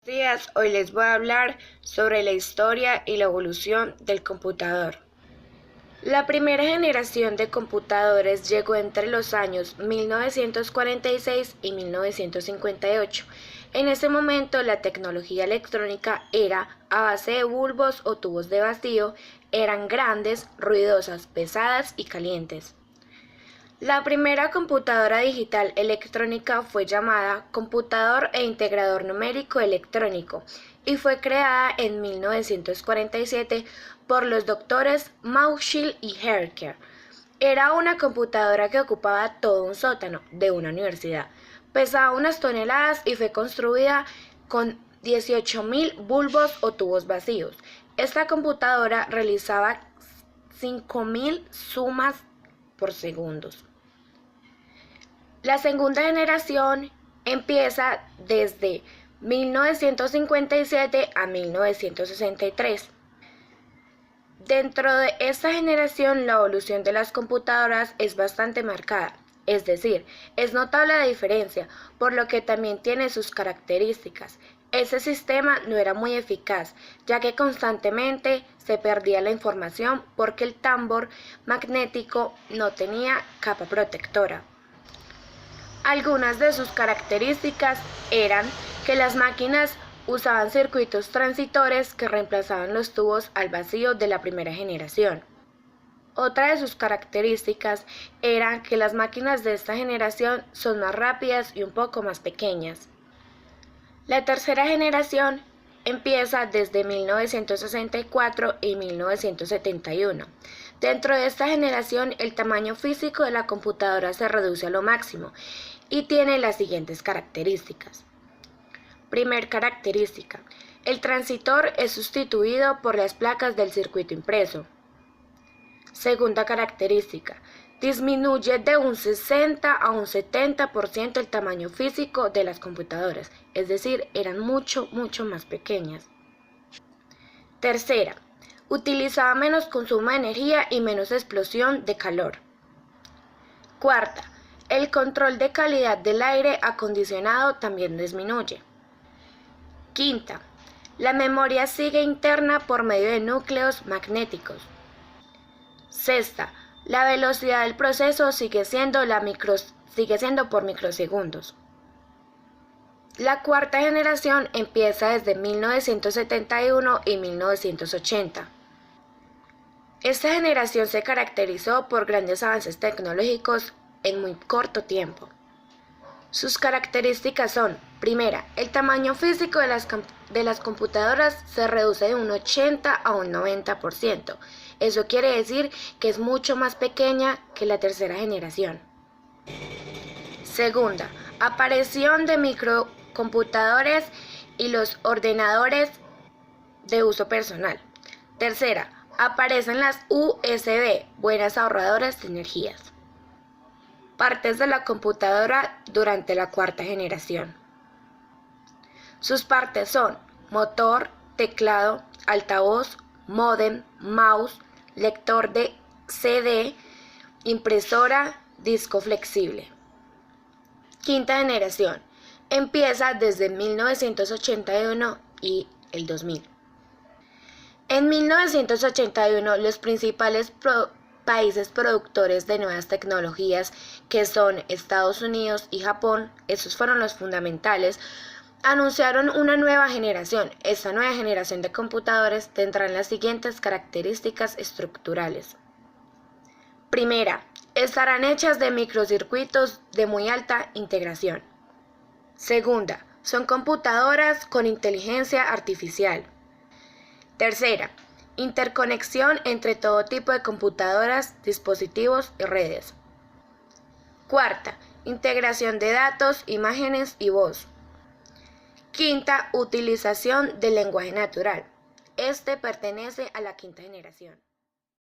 Días, hoy les voy a hablar sobre la historia y la evolución del computador. La primera generación de computadores llegó entre los años 1946 y 1958. En ese momento la tecnología electrónica era a base de bulbos o tubos de vacío, eran grandes, ruidosas, pesadas y calientes. La primera computadora digital electrónica fue llamada Computador e Integrador Numérico Electrónico y fue creada en 1947 por los doctores Mauchil y Herker. Era una computadora que ocupaba todo un sótano de una universidad. Pesaba unas toneladas y fue construida con 18.000 bulbos o tubos vacíos. Esta computadora realizaba 5.000 sumas por segundos. La segunda generación empieza desde 1957 a 1963. Dentro de esta generación la evolución de las computadoras es bastante marcada, es decir, es notable la diferencia, por lo que también tiene sus características. Ese sistema no era muy eficaz, ya que constantemente se perdía la información porque el tambor magnético no tenía capa protectora. Algunas de sus características eran que las máquinas usaban circuitos transitores que reemplazaban los tubos al vacío de la primera generación. Otra de sus características era que las máquinas de esta generación son más rápidas y un poco más pequeñas. La tercera generación empieza desde 1964 y 1971. Dentro de esta generación, el tamaño físico de la computadora se reduce a lo máximo y tiene las siguientes características. Primer característica: el transitor es sustituido por las placas del circuito impreso. Segunda característica: disminuye de un 60 a un 70% el tamaño físico de las computadoras, es decir, eran mucho más pequeñas. Tercera: utilizaba menos consumo de energía y menos explosión de calor. Cuarta: el control de calidad del aire acondicionado también disminuye. Quinta: la memoria sigue interna por medio de núcleos magnéticos. Sexta: la velocidad del proceso sigue siendo por microsegundos. La cuarta generación empieza desde 1971 y 1980. Esta generación se caracterizó por grandes avances tecnológicos en muy corto tiempo. Sus características son: primera, el tamaño físico de las computadoras se reduce de un 80 a un 90%. Eso quiere decir que es mucho más pequeña que la tercera generación. Segunda, aparición de microcomputadores y los ordenadores de uso personal. Tercera, aparecen las USB, buenas ahorradoras de energías. Partes de la computadora durante la cuarta generación. Sus partes son motor, teclado, altavoz, módem, mouse, lector de CD, impresora, disco flexible. Quinta generación. Empieza desde 1981 y el 2000. En 1981, los principales países productores de nuevas tecnologías, que son Estados Unidos y Japón, esos fueron los fundamentales, anunciaron una nueva generación. Esta nueva generación de computadores tendrán las siguientes características estructurales. Primera, estarán hechas de microcircuitos de muy alta integración. Segunda, son computadoras con inteligencia artificial. Tercera, interconexión entre todo tipo de computadoras, dispositivos y redes. Cuarta, integración de datos, imágenes y voz. Quinta, utilización del lenguaje natural. Este pertenece a la quinta generación.